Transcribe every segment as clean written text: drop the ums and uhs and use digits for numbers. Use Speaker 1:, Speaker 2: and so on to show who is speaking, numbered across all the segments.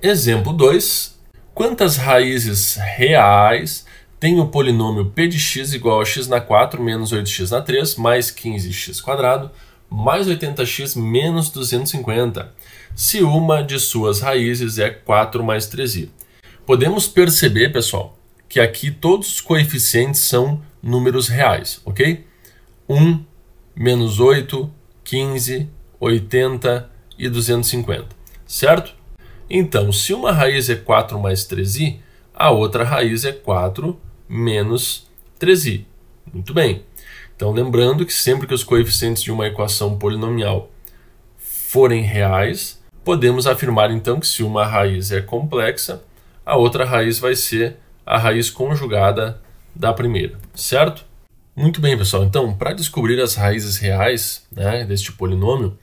Speaker 1: Exemplo 2. Quantas raízes reais tem o polinômio p de x igual a x na 4 menos 8x na 3 mais 15x² mais 80x menos 250, se uma de suas raízes é 4 mais 3i. Podemos perceber, pessoal, que aqui todos os coeficientes são números reais, ok? 1, menos 8, 15, 80 e 250, certo? Então, se uma raiz é 4 mais 3i, a outra raiz é 4 menos 3i. Muito bem. Então, lembrando que sempre que os coeficientes de uma equação polinomial forem reais, podemos afirmar então que se uma raiz é complexa, a outra raiz vai ser a raiz conjugada da primeira, certo? Muito bem, pessoal. Então, para descobrir as raízes reais, né, deste polinômio,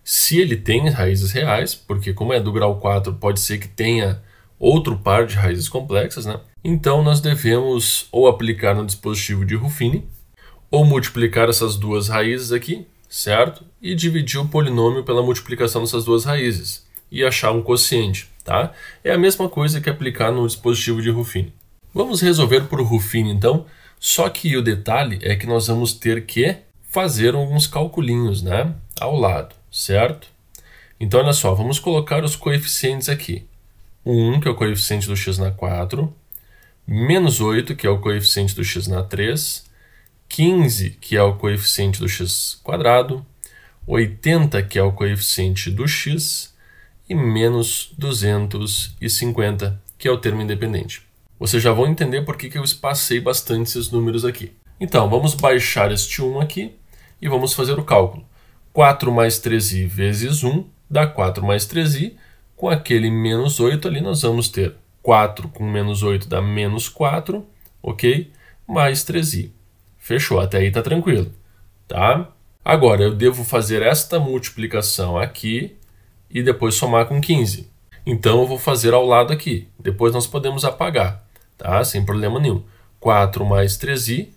Speaker 1: se ele tem raízes reais, porque como é do grau 4, pode ser que tenha outro par de raízes complexas, né? Então nós devemos ou aplicar no dispositivo de Ruffini, ou multiplicar essas duas raízes aqui, certo? E dividir o polinômio pela multiplicação dessas duas raízes e achar um quociente, tá? É a mesma coisa que aplicar no dispositivo de Ruffini. Vamos resolver por Ruffini, então, só que o detalhe é que nós vamos ter que fazer alguns calculinhos, né, ao lado, certo? Então, olha só, vamos colocar os coeficientes aqui. 1, que é o coeficiente do x na 4, menos 8, que é o coeficiente do x na 3, 15, que é o coeficiente do x², 80, que é o coeficiente do x, e menos 250, que é o termo independente. Vocês já vão entender por que eu espacei bastante esses números aqui. Então, vamos baixar este 1 aqui e vamos fazer o cálculo. 4 mais 3i vezes 1 dá 4 mais 3i. Com aquele menos 8 ali, nós vamos ter 4 com menos 8 dá menos 4, ok? Mais 3i. Fechou, até aí tá tranquilo, tá? Agora, eu devo fazer esta multiplicação aqui e depois somar com 15. Então, eu vou fazer ao lado aqui. Depois nós podemos apagar, tá? Sem problema nenhum. 4 mais 3i,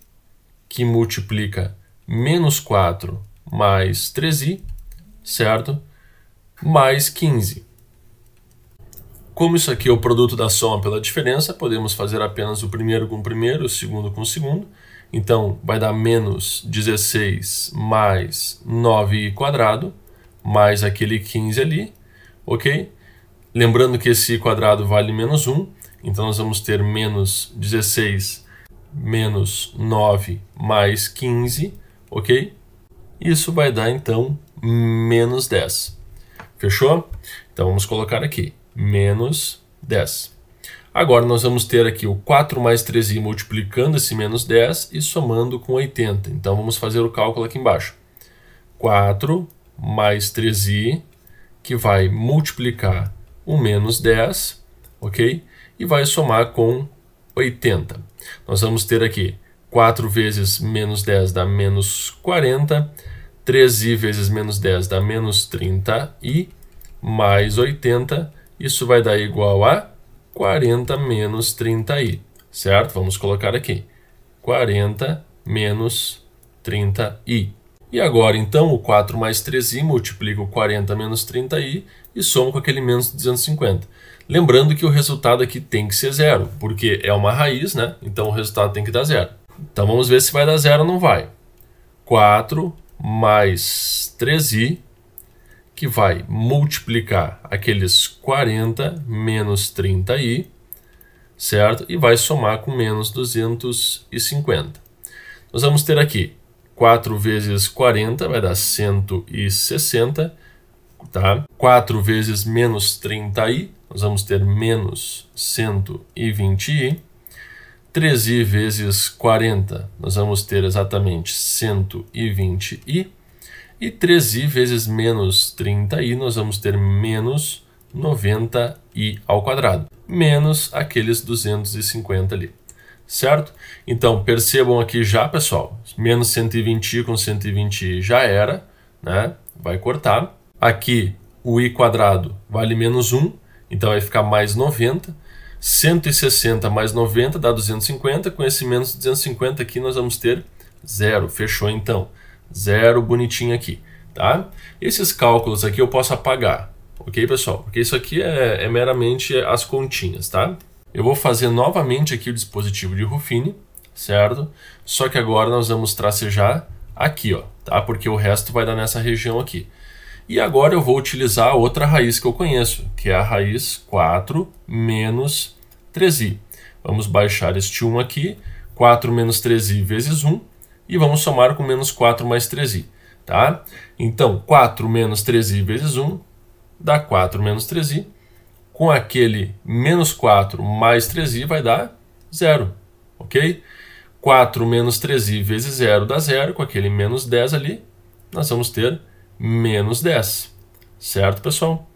Speaker 1: que multiplica menos 4 mais 3i, certo? Mais 15. Como isso aqui é o produto da soma pela diferença, podemos fazer apenas o primeiro com o primeiro, o segundo com o segundo. Então, vai dar menos 16 mais 9i², mais aquele 15 ali, ok? Lembrando que esse quadrado vale menos 1, então nós vamos ter menos 16 menos 9 mais 15, ok? Isso vai dar, então, menos 10. Fechou? Então, vamos colocar aqui, menos 10. Agora, nós vamos ter aqui o 4 mais 3i multiplicando esse menos 10 e somando com 80. Então, vamos fazer o cálculo aqui embaixo. 4 mais 3i, que vai multiplicar o menos 10, ok? E vai somar com 80. Nós vamos ter aqui 4 vezes menos 10 dá menos 40, 3i vezes menos 10 dá menos 30i, mais 80, isso vai dar igual a 40 menos 30i, certo? Vamos colocar aqui, 40 menos 30i. E agora, então, o 4 mais 3i multiplica o 40 menos 30i e soma com aquele menos 250. Lembrando que o resultado aqui tem que ser zero, porque é uma raiz, né? Então o resultado tem que dar zero. Então vamos ver se vai dar zero ou não vai. 4 mais 3i, que vai multiplicar aqueles 40 menos 30i, certo? E vai somar com menos 250. Nós vamos ter aqui 4 vezes 40 vai dar 160, tá? 4 vezes menos 30i, nós vamos ter menos 120i. 3i vezes 40, nós vamos ter exatamente 120i. E 3i vezes menos 30i, nós vamos ter menos 90i ao quadrado. Menos aqueles 250 ali. Certo? Então, percebam aqui já, pessoal, menos 120i com 120i já era, né? Vai cortar. Aqui, o i² vale menos 1, então vai ficar mais 90. 160 mais 90 dá 250, com esse menos 250 aqui nós vamos ter zero. Fechou, então. Zero bonitinho aqui, tá? Esses cálculos aqui eu posso apagar. Ok, pessoal? Porque isso aqui é meramente as continhas, tá? Eu vou fazer novamente aqui o dispositivo de Ruffini, certo? Só que agora nós vamos tracejar aqui, ó, tá? Porque o resto vai dar nessa região aqui. E agora eu vou utilizar a outra raiz que eu conheço, que é a raiz 4 menos 3i. Vamos baixar este 1 aqui, 4 menos 3i vezes 1, e vamos somar com menos 4 mais 3i, tá? Então, 4 menos 3i vezes 1 dá 4 menos 3i. Com aquele menos 4 mais 3i vai dar 0, ok? 4 menos 3i vezes 0 dá 0, com aquele menos 10 ali, nós vamos ter menos 10, certo, pessoal?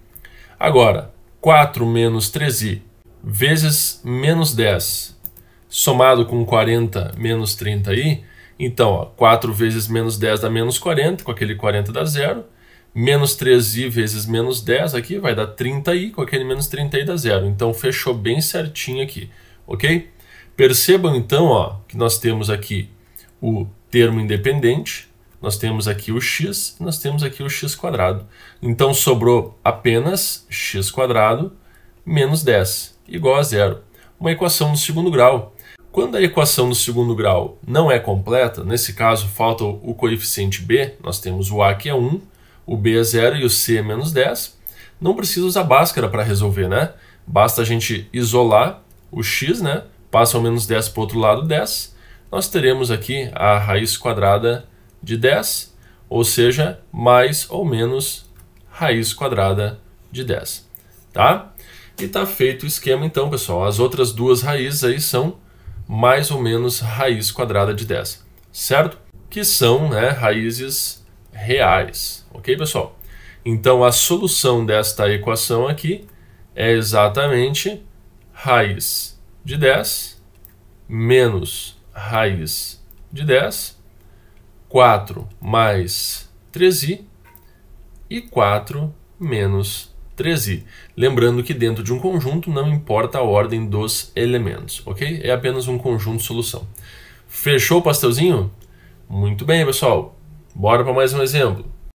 Speaker 1: Agora, 4 menos 3i vezes menos 10, somado com 40 menos 30i, então, ó, 4 vezes menos 10 dá menos 40, com aquele 40 dá 0, menos 3i vezes menos 10 aqui vai dar 30i, com aquele menos 30i dá 0. Então, fechou bem certinho aqui, ok? Percebam, então, ó, que nós temos aqui o termo independente, nós temos aqui o x, nós temos aqui o x². Então, sobrou apenas x² menos 10, igual a 0. Uma equação do segundo grau. Quando a equação do segundo grau não é completa, nesse caso falta o coeficiente b, nós temos o a que é 1, o b é 0 e o c é menos 10, não precisa usar Bhaskara para resolver, né? Basta a gente isolar o x, né? Passa o menos 10 para o outro lado, 10. Nós teremos aqui a raiz quadrada de 10, ou seja, mais ou menos raiz quadrada de 10, tá? E tá feito o esquema então, pessoal. As outras duas raízes aí são mais ou menos raiz quadrada de 10, certo? Que são, né, raízes reais, ok, pessoal? Então, a solução desta equação aqui é exatamente raiz de 10 menos raiz de 10, 4 mais 3i e 4 menos 3i. Lembrando que dentro de um conjunto não importa a ordem dos elementos, ok? É apenas um conjunto de solução. Fechou o pastelzinho? Muito bem, pessoal. Bora para mais um exemplo.